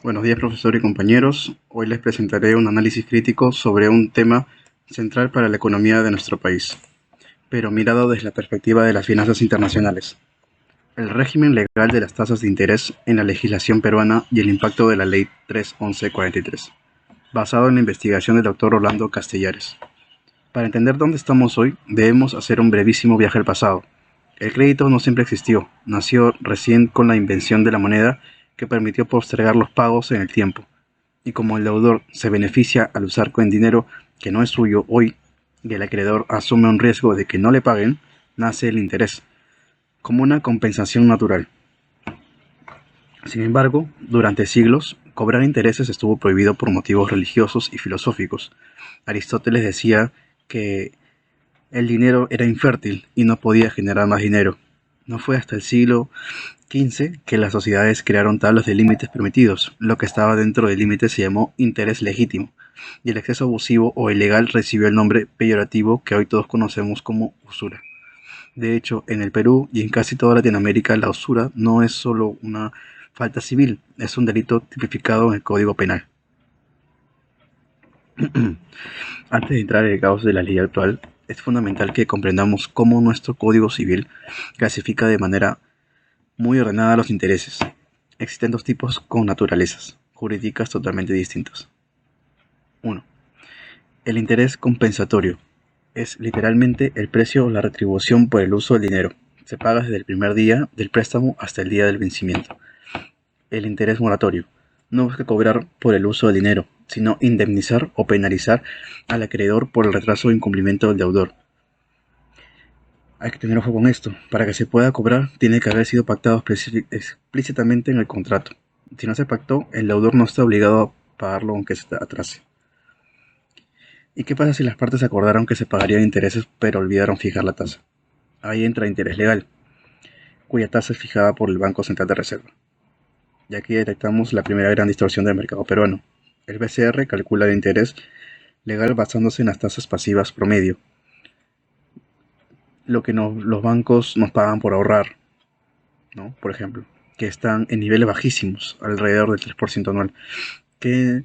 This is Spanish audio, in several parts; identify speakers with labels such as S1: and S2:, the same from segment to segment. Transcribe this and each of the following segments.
S1: Buenos días, profesor y compañeros. Hoy les presentaré un análisis crítico sobre un tema central para la economía de nuestro país, pero mirado desde la perspectiva de las finanzas internacionales. El régimen legal de las tasas de interés en la legislación peruana y el impacto de la Ley 3.1143, basado en la investigación del doctor Orlando Castellares. Para entender dónde estamos hoy, debemos hacer un brevísimo viaje al pasado. El crédito no siempre existió, nació recién con la invención de la moneda que permitió postergar los pagos en el tiempo. Y como el deudor se beneficia al usar con dinero que no es suyo hoy y el acreedor asume un riesgo de que no le paguen, nace el interés, como una compensación natural. Sin embargo, durante siglos, cobrar intereses estuvo prohibido por motivos religiosos y filosóficos. Aristóteles decía que el dinero era infértil y no podía generar más dinero. No fue hasta el siglo XV que las sociedades crearon tablas de límites permitidos. Lo que estaba dentro del límite se llamó interés legítimo, y el exceso abusivo o ilegal recibió el nombre peyorativo que hoy todos conocemos como usura. De hecho, en el Perú y en casi toda Latinoamérica, la usura no es solo una falta civil, es un delito tipificado en el Código Penal. Antes de entrar en el caos de la ley actual, es fundamental que comprendamos cómo nuestro Código Civil clasifica de manera muy ordenada los intereses. Existen dos tipos con naturalezas jurídicas totalmente distintas. 1. El interés compensatorio. Es literalmente el precio o la retribución por el uso del dinero. Se paga desde el primer día del préstamo hasta el día del vencimiento. El interés moratorio. No busca cobrar por el uso del dinero, sino indemnizar o penalizar al acreedor por el retraso o incumplimiento del deudor. Hay que tener ojo con esto. Para que se pueda cobrar, tiene que haber sido pactado explícitamente en el contrato. Si no se pactó, el deudor no está obligado a pagarlo aunque se atrase. ¿Y qué pasa si las partes acordaron que se pagarían intereses pero olvidaron fijar la tasa? Ahí entra interés legal, cuya tasa es fijada por el Banco Central de Reserva. Y aquí detectamos la primera gran distorsión del mercado peruano. El BCR calcula el interés legal basándose en las tasas pasivas promedio, lo que los bancos nos pagan por ahorrar, ¿no? Por ejemplo, que están en niveles bajísimos, alrededor del 3% anual. Que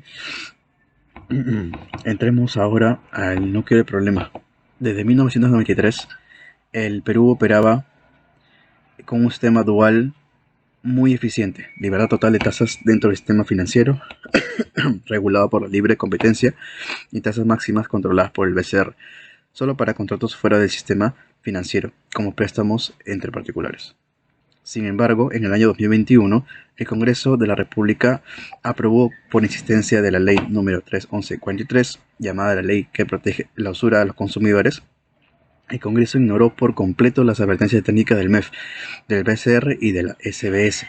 S1: entremos ahora al núcleo del problema. Desde 1993, el Perú operaba con un sistema dual muy eficiente, libertad total de tasas dentro del sistema financiero, regulado por la libre competencia, y tasas máximas controladas por el BCR, solo para contratos fuera del sistema financiero, como préstamos entre particulares. Sin embargo, en el año 2021, el Congreso de la República aprobó, por insistencia de la Ley número 3.1143, llamada la Ley que protege la usura a los consumidores, el Congreso ignoró por completo las advertencias técnicas del MEF, del BCR y de la SBS.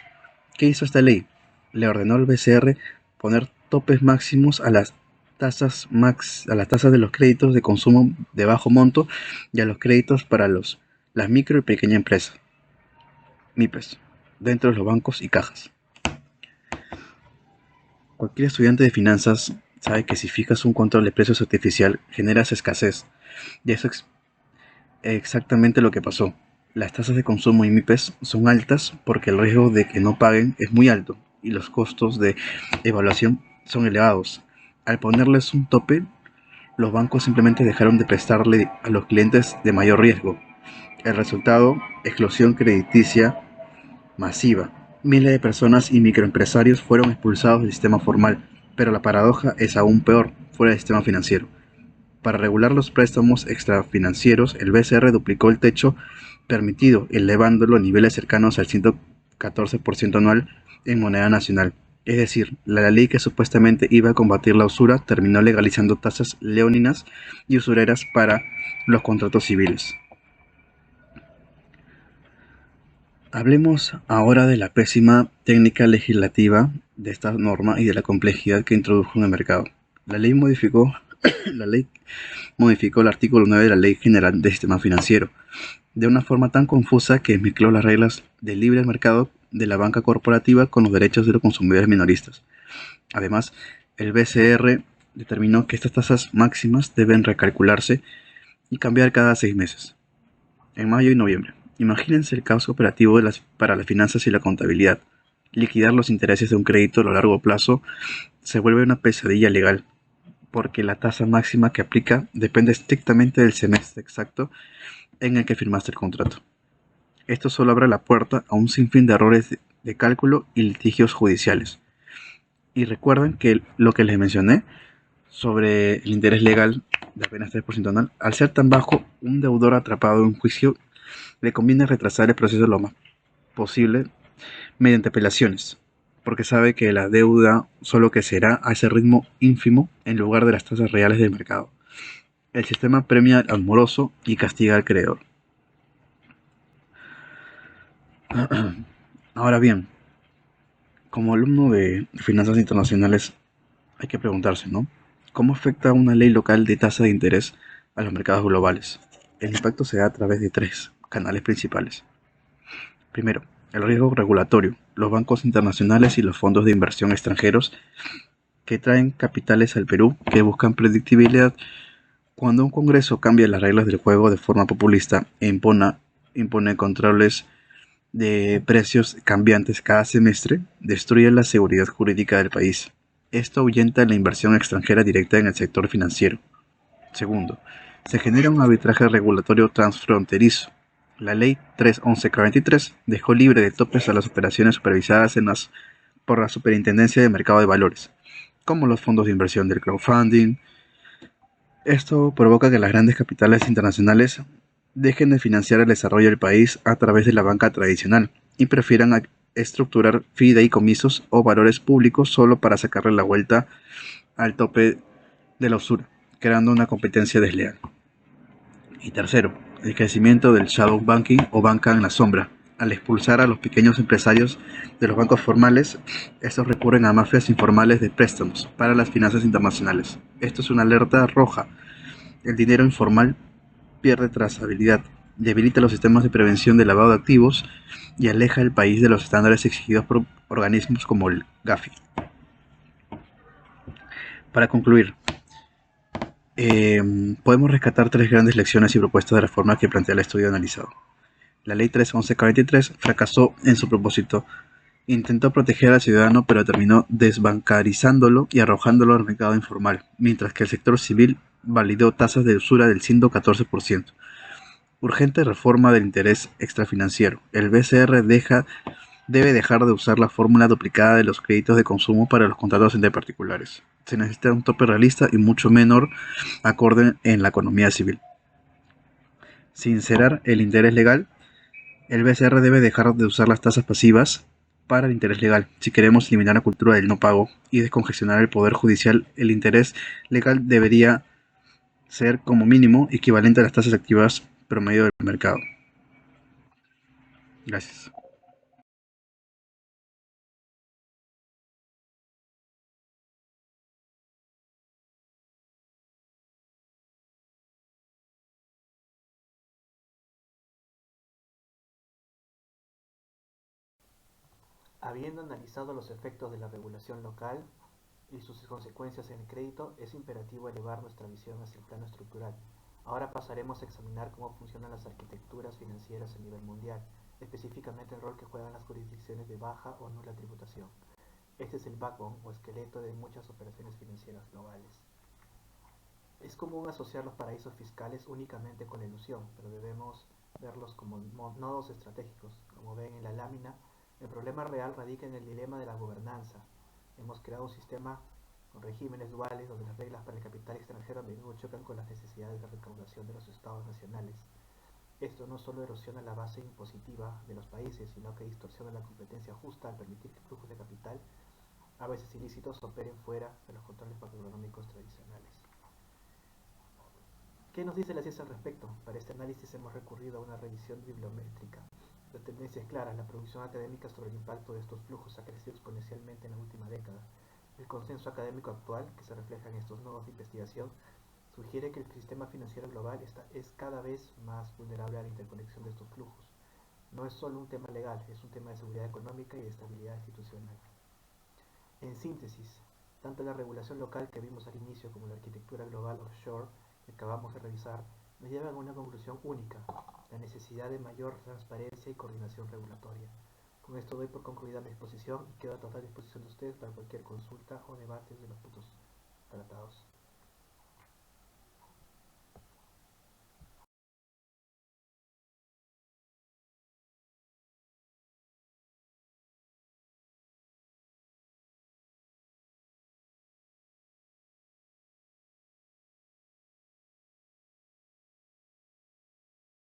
S1: ¿Qué hizo esta ley? Le ordenó al BCR poner topes máximos a las tasas de los créditos de consumo de bajo monto y a los créditos para las micro y pequeñas empresas, MIPES, dentro de los bancos y cajas. Cualquier estudiante de finanzas sabe que si fijas un control de precios artificial generas escasez, y eso es exactamente lo que pasó. Las tasas de consumo y MIPES son altas porque el riesgo de que no paguen es muy alto y los costos de evaluación son elevados. Al ponerles un tope, los bancos simplemente dejaron de prestarle a los clientes de mayor riesgo. El resultado, explosión crediticia masiva. Miles de personas y microempresarios fueron expulsados del sistema formal, pero la paradoja es aún peor fuera del sistema financiero. Para regular los préstamos extrafinancieros, el BCR duplicó el techo permitido, elevándolo a niveles cercanos al 114% anual en moneda nacional. Es decir, la ley que supuestamente iba a combatir la usura terminó legalizando tasas leoninas y usureras para los contratos civiles. Hablemos ahora de la pésima técnica legislativa de esta norma y de la complejidad que introdujo en el mercado. La ley modificó el artículo 9 de la Ley General del Sistema Financiero de una forma tan confusa que mezcló las reglas del libre mercado de la banca corporativa con los derechos de los consumidores minoristas. Además, el BCR determinó que estas tasas máximas deben recalcularse y cambiar cada 6 meses, en mayo y noviembre. Imagínense el caos operativo para las finanzas y la contabilidad. Liquidar los intereses de un crédito a lo largo plazo se vuelve una pesadilla legal, porque la tasa máxima que aplica depende estrictamente del semestre exacto en el que firmaste el contrato. Esto solo abre la puerta a un sinfín de errores de cálculo y litigios judiciales. Y recuerden que lo que les mencioné sobre el interés legal de apenas 3% anual, al ser tan bajo, un deudor atrapado en un juicio le conviene retrasar el proceso lo más posible mediante apelaciones, porque sabe que la deuda solo crecerá a ese ritmo ínfimo en lugar de las tasas reales del mercado. El sistema premia al moroso y castiga al creador. Ahora bien, como alumno de finanzas internacionales, hay que preguntarse, ¿no? ¿Cómo afecta una ley local de tasa de interés a los mercados globales? El impacto se da a través de tres canales principales. Primero, el riesgo regulatorio. Los bancos internacionales y los fondos de inversión extranjeros que traen capitales al Perú que buscan predictibilidad. Cuando un Congreso cambia las reglas del juego de forma populista e impone controles de precios cambiantes cada semestre, destruye la seguridad jurídica del país. Esto ahuyenta la inversión extranjera directa en el sector financiero. Segundo, se genera un arbitraje regulatorio transfronterizo. La Ley 311-43 dejó libre de topes a las operaciones supervisadas por la Superintendencia de Mercado de Valores, como los fondos de inversión del crowdfunding. Esto provoca que las grandes capitales internacionales dejen de financiar el desarrollo del país a través de la banca tradicional y prefieran estructurar fideicomisos o valores públicos solo para sacarle la vuelta al tope de la usura, creando una competencia desleal. Y tercero, el crecimiento del shadow banking o banca en la sombra. Al expulsar a los pequeños empresarios de los bancos formales, estos recurren a mafias informales de préstamos para las finanzas internacionales. Esto es una alerta roja. El dinero informal pierde trazabilidad, debilita los sistemas de prevención de lavado de activos y aleja el país de los estándares exigidos por organismos como el GAFI. Para concluir, podemos rescatar tres grandes lecciones y propuestas de reforma que plantea el estudio analizado. La Ley 311-43 fracasó en su propósito. Intentó proteger al ciudadano, pero terminó desbancarizándolo y arrojándolo al mercado informal, mientras que el sector civil validó tasas de usura del 114%. Urgente reforma del interés extrafinanciero. El BCR debe dejar de usar la fórmula duplicada de los créditos de consumo para los contratos entre particulares. Se necesita un tope realista y mucho menor acorde en la economía civil. Sincerar el interés legal. El BCR debe dejar de usar las tasas pasivas para el interés legal. Si queremos eliminar la cultura del no pago y descongestionar el poder judicial, el interés legal debería ser como mínimo equivalente a las tasas activas promedio del mercado. Gracias.
S2: Habiendo analizado los efectos de la regulación local y sus consecuencias en el crédito, es imperativo elevar nuestra visión hacia el plano estructural. Ahora pasaremos a examinar cómo funcionan las arquitecturas financieras a nivel mundial, específicamente el rol que juegan las jurisdicciones de baja o nula tributación. Este es el backbone o esqueleto de muchas operaciones financieras globales. Es común asociar los paraísos fiscales únicamente con la ilusión, pero debemos verlos como nodos estratégicos. Como ven en la lámina, el problema real radica en el dilema de la gobernanza. Hemos creado un sistema con regímenes duales donde las reglas para el capital extranjero a menudo chocan con las necesidades de recaudación de los estados nacionales. Esto no solo erosiona la base impositiva de los países, sino que distorsiona la competencia justa al permitir que flujos de capital, a veces ilícitos, operen fuera de los controles macroeconómicos tradicionales. ¿Qué nos dice la ciencia al respecto? Para este análisis hemos recurrido a una revisión bibliométrica. La tendencia es clara, la producción académica sobre el impacto de estos flujos ha crecido exponencialmente en la última década. El consenso académico actual, que se refleja en estos nodos de investigación, sugiere que el sistema financiero global es cada vez más vulnerable a la interconexión de estos flujos. No es solo un tema legal, es un tema de seguridad económica y de estabilidad institucional. En síntesis, tanto la regulación local que vimos al inicio como la arquitectura global offshore que acabamos de revisar nos llevan a una conclusión única, la necesidad de mayor transparencia y coordinación regulatoria. Con esto doy por concluida mi exposición y quedo a total disposición de ustedes para cualquier consulta o debate de los puntos tratados.